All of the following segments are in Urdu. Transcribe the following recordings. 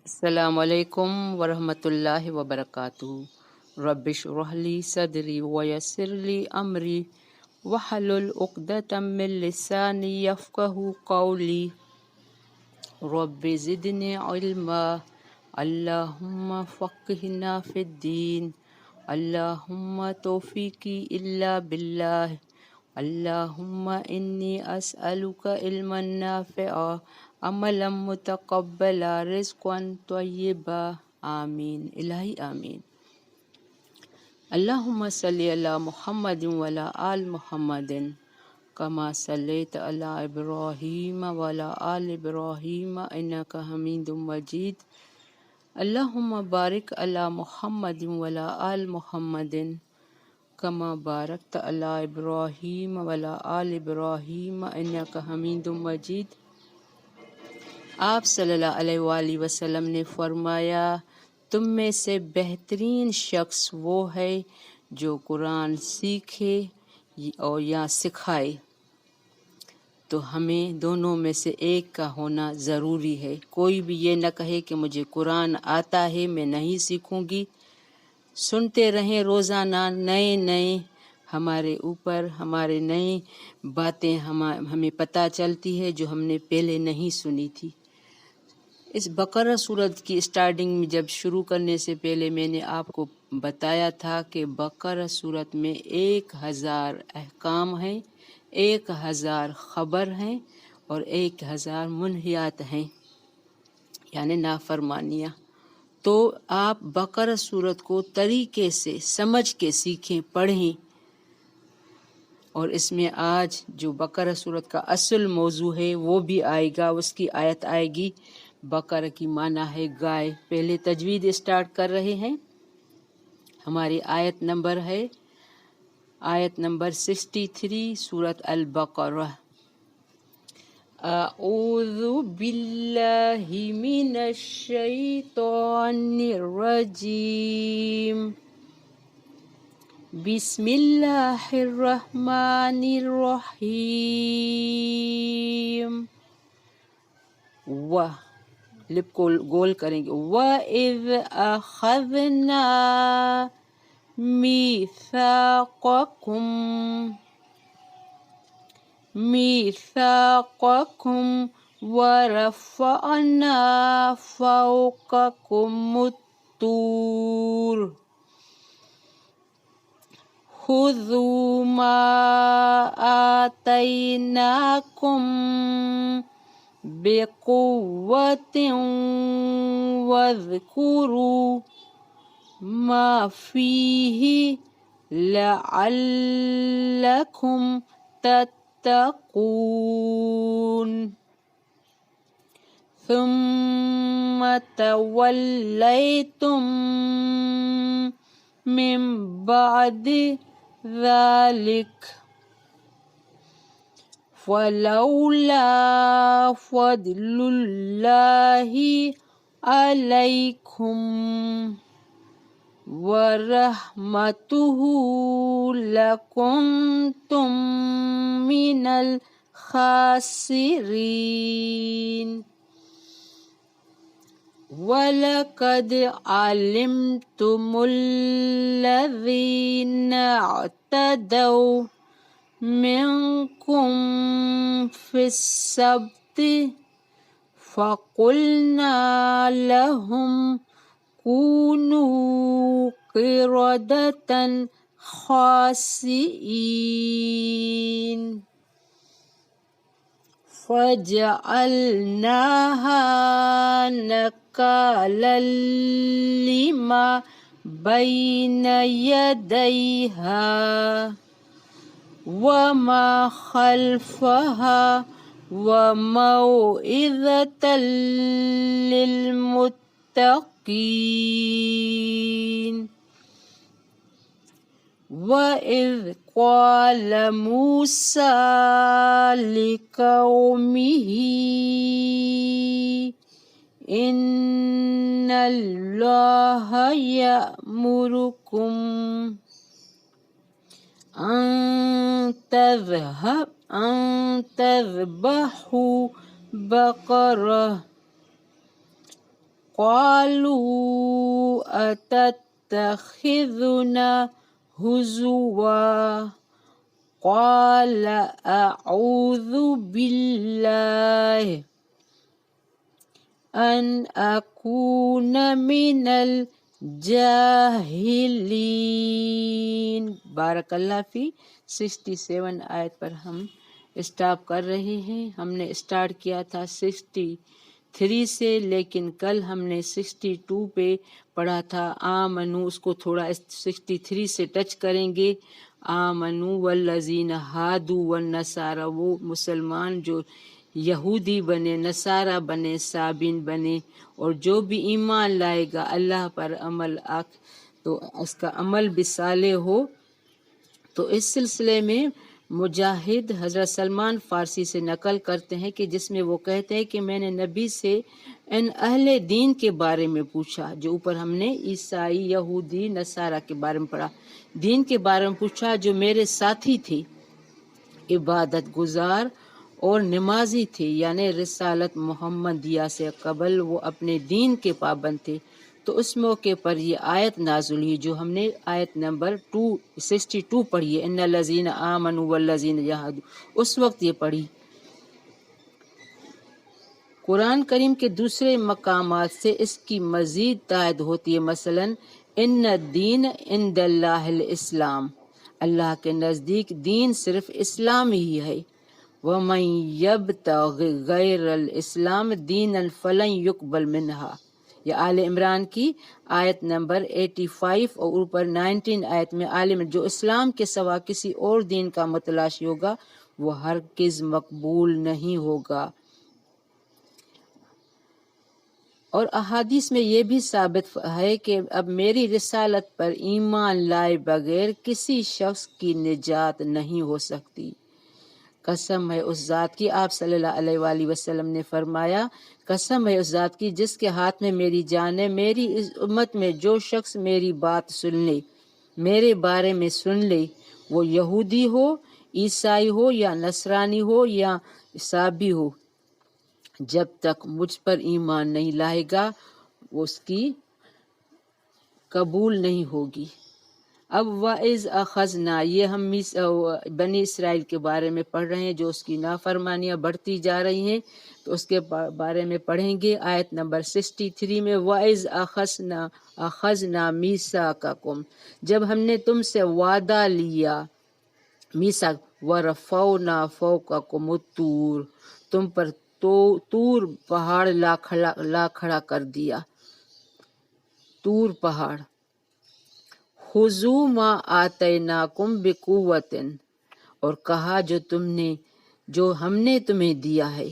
السلام علیکم ورحمۃ اللہ وبرکاتہ۔ رب اشرح لی صدری ویسر لی امری واحلل عقدۃ من لسانی یفقہوا قولی۔ رب زدنی علما، اللہم فقہنا فی الدین، اللہم توفیقی الا باللہ، اللہم انی اسألک علما نافعا، عملا متقبلا، رزقا طیبا، آمین الہی آمین۔ اللہم صلی علی محمد وعلی آل محمد کما صلیت علی ابراہیم وعلی آل ابراہیم انک حمید مجید۔ اللہم بارک علی محمد وعلی آل محمد کما بارکت علی ابراہیم وعلی آل ابراہیم انک حمید مجید۔ آپ صلی اللہ علیہ وآلہ وسلم نے فرمایا، تم میں سے بہترین شخص وہ ہے جو قرآن سیکھے اور یا سکھائے۔ تو ہمیں دونوں میں سے ایک کا ہونا ضروری ہے۔ کوئی بھی یہ نہ کہے کہ مجھے قرآن آتا ہے میں نہیں سیکھوں گی۔ سنتے رہیں روزانہ نئے ہمارے نئے باتیں ہمیں پتہ چلتی ہے جو ہم نے پہلے نہیں سنی تھی۔ اس بقرہ سورت کی اسٹارٹنگ میں جب شروع کرنے سے پہلے میں نے آپ کو بتایا تھا کہ بقرہ سورت میں 1000 احکام ہیں، 1000 خبر ہیں اور 1000 منہیات ہیں، یعنی نافرمانیاں۔ تو آپ بقرہ سورت کو طریقے سے سمجھ کے سیکھیں، پڑھیں۔ اور اس میں آج جو بقرہ سورت کا اصل موضوع ہے وہ بھی آئے گا، اس کی آیت آئے گی۔ بقرہ کی معنی ہے گائے۔ پہلے تجوید اسٹارٹ کر رہے ہیں۔ ہماری آیت نمبر ہے آیت نمبر 63 سورت البقرہ۔ اعوذ باللہ من الشیطان الرجیم، بسم اللہ الرحمن الرحیم۔ لب کو گول کریں گے۔ وَإِذْ أَخَذْنَا مِيثَاقَكُمْ وَرَفَعْنَا فَوْقَكُمُ الطُّورَ خُذُوا مَا آتَيْنَاكُمْ بِقُوَّةٍ وَاذْكُرُوا مَا فِيهِ لَعَلَّكُمْ تَتَّقُونَ۔ ثُمَّ تَوَلَّيْتُمْ مِنْ بَعْدِ ذَلِكَ فَلَوْلَا فَضْلُ اللَّهِ عَلَيْكُمْ وَرَحْمَتُهُ لَكُنْتُمْ مِنَ الْخَاسِرِينَ۔ وَلَقَدْ عَلِمْتُمُ الَّذِينَ اعْتَدَوْا مِنْكُمْ فِي السَّبْتِ فَقُلْنَا لَهُمْ كُونُوا قِرَدَةً خَاسِئِينَ فَجَعَلْنَاهَا نَكَالًا لِمَا بَيْنَ يَدَيْهَا وَمَا خَلْفَهَا وَمَوْعِظَةً لِلْمُتَّقِينَ۔ وَإِذْ قَالَ مُوسَىٰ لِقَوْمِهِ إِنَّ اللَّهَ يَأْمُرُكُمْ أَن تَذْبَحُوا بَقَرَةً قالوا أتتخذنا هزوا قال أعوذ بالله أن أكون من الجاہلین۔ بارک اللہ فی۔ 67 آیت پر ہم اسٹاپ کر رہے ہیں۔ ہم نے اسٹارٹ کیا تھا 63 سے، لیکن کل ہم نے 62 پہ پڑھا تھا آمنو، اس کو تھوڑا 63 سے ٹچ کریں گے۔ آمنو والذین ہادو والنصارى، وہ مسلمان جو یہودی بنے، نصارہ بنے، صابین بنے، اور جو بھی ایمان لائے گا اللہ پر عمل تو اس کا عمل بھی صالح ہو۔ تو اس سلسلے میں مجاہد حضرت سلمان فارسی سے نقل کرتے ہیں کہ جس میں وہ کہتے ہیں کہ میں نے نبی سے ان اہل دین کے بارے میں پوچھا، جو اوپر ہم نے عیسائی، یہودی، نصارہ کے بارے میں پڑھا، دین کے بارے میں پوچھا جو میرے ساتھی تھے، عبادت گزار اور نمازی تھے، یعنی رسالت محمدیہ سے قبل وہ اپنے دین کے پابند تھے۔ تو اس موقع پر یہ آیت نازل ہوئی جو ہم نے آیت نمبر 62 پڑھی ہے، ان الذین آمنوا والذین جاہدوا، اس وقت یہ پڑھی۔ قرآن کریم کے دوسرے مقامات سے اس کی مزید تائید ہوتی ہے، مثلا ان الدین عند اللہ الاسلام، اللہ کے نزدیک دین صرف اسلام ہی ہے۔ وَمَن يَبْتَغِ غَيْرَ الْإِسْلَامِ دِينًا فَلَن يُقْبَلَ مِنْهُ، یہ آل عمران کی آیت نمبر 85 اور اوپر 19 آیت میں عالم جو اسلام کے سوا کسی اور دین کا متلاشی ہوگا وہ ہرگز مقبول نہیں ہوگا۔ اور احادیث میں یہ بھی ثابت ہے کہ اب میری رسالت پر ایمان لائے بغیر کسی شخص کی نجات نہیں ہو سکتی۔ قسم ہے اس ذات کی، آپ صلی اللہ علیہ وآلہ وسلم نے فرمایا، قسم ہے اس ذات کی جس کے ہاتھ میں میری جان ہے، میری اس امت میں جو شخص میری بات سن لے، میرے بارے میں سن لے، وہ یہودی ہو، عیسائی ہو یا نصرانی ہو یا عیسابی ہو، جب تک مجھ پر ایمان نہیں لائے گا وہ اس کی قبول نہیں ہوگی۔ اب وَإِذْ أَخَذْنَا، یہ ہم بنی اسرائیل کے بارے میں پڑھ رہے ہیں جو اس کی نافرمانیاں بڑھتی جا رہی ہیں، تو اس کے بارے میں پڑھیں گے آیت نمبر 63 میں، وَإِذْ أَخَذْنَا مِيثَاقَكُمْ، جب ہم نے تم سے وعدہ لیا، میثاق، وَرَفَعْنَا فَوْقَكُمُ الطُّورَ، تم پر طور پہاڑ لا کھڑا کر دیا، طور پہاڑ، خُذُوا مَا آتَيْنَاكُمْ بِقُوَّةٍ، اور کہا جو ہم نے تمہیں دیا ہے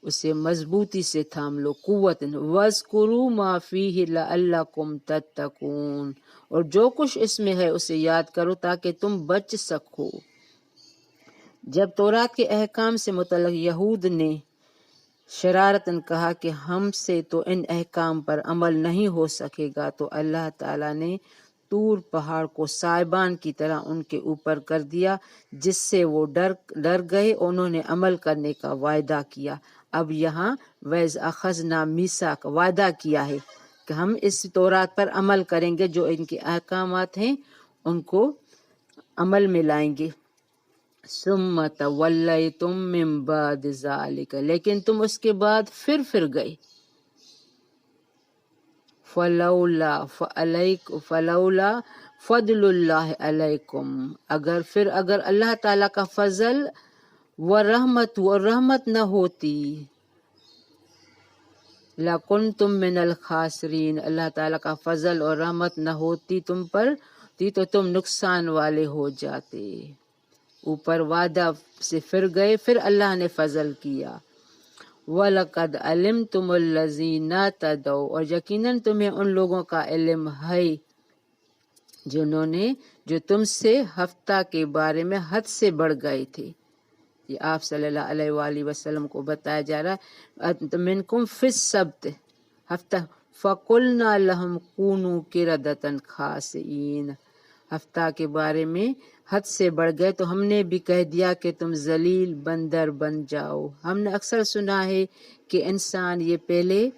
اسے مضبوطی سے تھام لو، قوت، وَاذْكُرُوا مَا فِيهِ لَعَلَّكُمْ تَتَّقُونَ، اور جو کچھ اس میں ہے اسے یاد کرو تاکہ تم بچ سکو۔ جب تورات کے احکام سے متعلق یہود نے شرارتاً کہا کہ ہم سے تو ان احکام پر عمل نہیں ہو سکے گا، تو اللہ تعالیٰ نے طور پہاڑ کو سائبان کی طرح ان کے اوپر کر دیا، جس سے وہ ڈر گئے، انہوں نے عمل کرنے کا وعدہ کیا۔ اب یہاں وَإِذْ أَخَذْنَا مِيثَاقَ، وعدہ کیا ہے کہ ہم اس تورات پر عمل کریں گے، جو ان کے احکامات ہیں ان کو عمل میں لائیں گے۔ ثُمَّ تَوَلَّيْتُم مِّن بَعْدِ ذَلِكَ، لیکن تم اس کے بعد پھر گئے۔ فَلَوْلَا فَضْلُ اللَّهِ عَلَيْكُمْ، اگر اللہ تعالیٰ کا فضل و رحمت نہ ہوتی، لَكُنْتُم مِّنَ الْخَاسِرِينَ، اللہ تعالیٰ کا فضل اور رحمت نہ ہوتی تم پر تو تم نقصان والے ہو جاتے۔ اوپر وعدہ سے پھر گئے، پھر اللہ نے فضل کیا۔ وَلَقَدْ عَلِمْتُمُ الَّذِينَ اعْتَدَوْا، اور یقیناً تمہیں ان لوگوں کا علم ہے جو تم سے ہفتہ کے بارے میں حد سے بڑھ گئے تھے۔ یہ آپ صلی اللہ علیہ وآلہ وسلم کو بتایا جا رہا ہے، مِنْكُمْ فِي السَّبْتِ ہفتہ، فَقُلْنَا لَهُمْ كُونُوا قِرَدَةً خَاسِئِينَ، ہفتہ کے بارے میں حد سے بڑھ گئے تو ہم نے بھی کہہ دیا کہ تم ذلیل بندر بن جاؤ۔ ہم نے اکثر سنا ہے کہ انسان یہ پہلے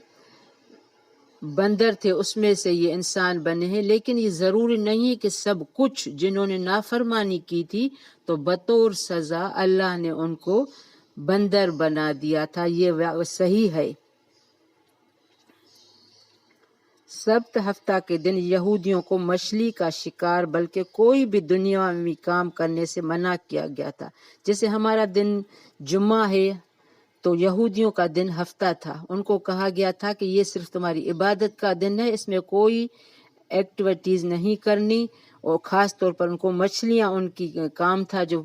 بندر تھے اس میں سے یہ انسان بنے ہیں، لیکن یہ ضروری نہیں ہے کہ سب کچھ جنہوں نے نافرمانی کی تھی تو بطور سزا اللہ نے ان کو بندر بنا دیا تھا، یہ صحیح ہے۔ سبت ہفتہ کے دن یہودیوں کو مچھلی کا شکار بلکہ کوئی بھی دنیاوی کام کرنے سے منع کیا گیا تھا۔ جیسے ہمارا دن جمعہ ہے تو یہودیوں کا دن ہفتہ تھا، ان کو کہا گیا تھا کہ یہ صرف تمہاری عبادت کا دن ہے، اس میں کوئی ایکٹیویٹیز نہیں کرنی، اور خاص طور پر ان کو مچھلیاں ان کی کام تھا جو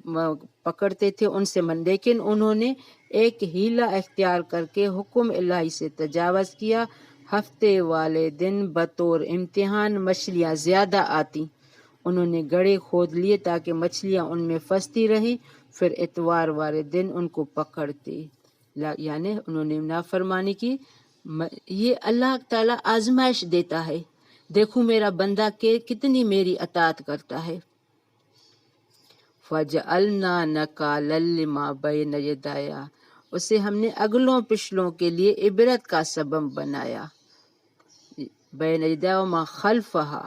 پکڑتے تھے ان سے لیکن انہوں نے ایک ہیلا اختیار کر کے حکم الہی سے تجاوز کیا۔ ہفتے والے دن بطور امتحان مچھلیاں زیادہ آتی، انہوں نے گڑھے کھود لیے تاکہ مچھلیاں ان میں پھنستی رہیں، پھر اتوار والے دن ان کو پکڑتے، یعنی انہوں نے نافرمانی کی۔ یہ اللہ تعالیٰ آزمائش دیتا ہے، دیکھو میرا بندہ کہ کتنی میری اطاعت کرتا ہے۔ فَجَعَلْنَا نَكَالًا لِمَا بَيْنَ يَدَيْهَا، اسے ہم نے اگلوں پچھلوں کے لیے عبرت کا سبب بنایا، بین یدیہا وما خلفہا،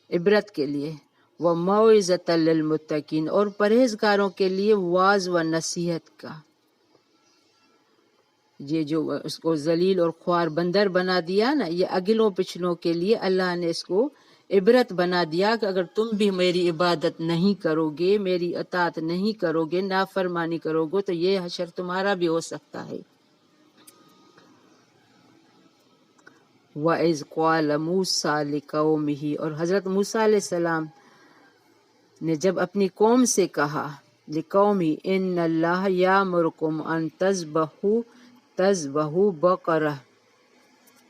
عبرت کے لیے، وَمَوْعِظَةً لِلْمُتَّقِينَ، اور پرہیزگاروں کے لیے واعظ و نصیحت کا۔ یہ جو اس کو ذلیل اور خوار بندر بنا دیا نا، یہ اگلوں پچھلوں کے لیے اللہ نے اس کو عبرت بنا دیا کہ اگر تم بھی میری عبادت نہیں کرو گے، میری اطاعت نہیں کرو گے، نافرمانی کرو گے تو یہ حشر تمہارا بھی ہو سکتا ہے۔ وَإِذْ قَالَ مُوسَىٰ لِقَوْمِهِ، اور حضرت موسیٰ علیہ السلام نے جب اپنی قوم سے کہا، لِقَوْمِهِ إِنَّ اللَّهَ يَأْمُرُكُمْ أَن تَذْبَحُوا بَقَرَةً،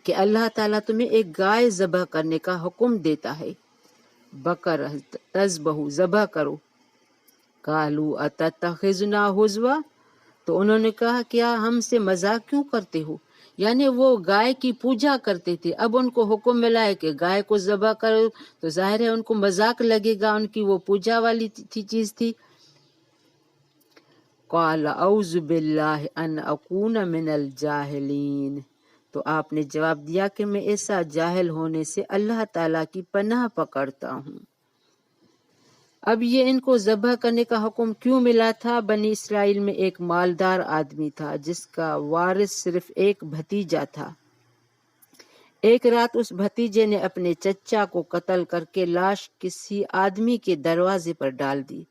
کہ اللہ تعالیٰ تمہیں ایک گائے ذبح کرنے کا حکم دیتا ہے، بقرہ تذبحوا، ذبح کرو۔ قَالُوا أَتَتَّخِذُنَا هُزُوًا، تو انہوں نے کہا کیا ہم سے مذاق کیوں کرتے ہو؟ یعنی وہ گائے کی پوجا کرتے تھے، اب ان کو حکم ملا ہے کہ گائے کو ذبح کرو تو ظاہر ہے ان کو مذاق لگے گا، ان کی وہ پوجا والی چیز تھی۔ قَالَ أَعُوذُ بِاللَّهِ أَنْ أَكُونَ مِنَ الْجَاهِلِينَ، تو آپ نے جواب دیا کہ میں ایسا جاہل ہونے سے اللہ تعالیٰ کی پناہ پکڑتا ہوں۔ اب یہ ان کو ذبح کرنے کا حکم کیوں ملا تھا؟ بنی اسرائیل میں ایک مالدار آدمی تھا جس کا وارث صرف ایک بھتیجا تھا۔ ایک رات اس بھتیجے نے اپنے چچا کو قتل کر کے لاش کسی آدمی کے دروازے پر ڈال دی۔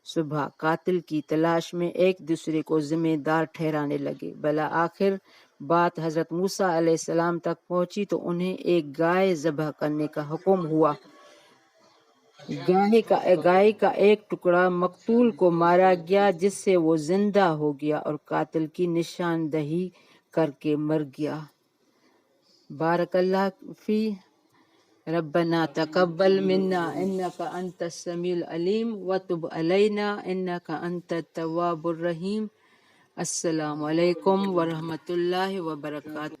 صبح قاتل کی تلاش میں ایک دوسرے کو ذمہ دار ٹھہرانے لگے، بالآخر بات حضرت موسیٰ علیہ السلام تک پہنچی تو انہیں ایک گائے ذبح کرنے کا حکم ہوا۔ گائے کا ایک ٹکڑا مقتول کو مارا گیا جس سے وہ زندہ ہو گیا اور قاتل کی نشاندہی کر کے مر گیا۔ بارک اللہ فی، ربنا تقبل منا انک انت السمیع العلیم وتب علینا انک انت التواب الرحیم۔ السلام علیکم ورحمۃ اللہ وبرکاتہ۔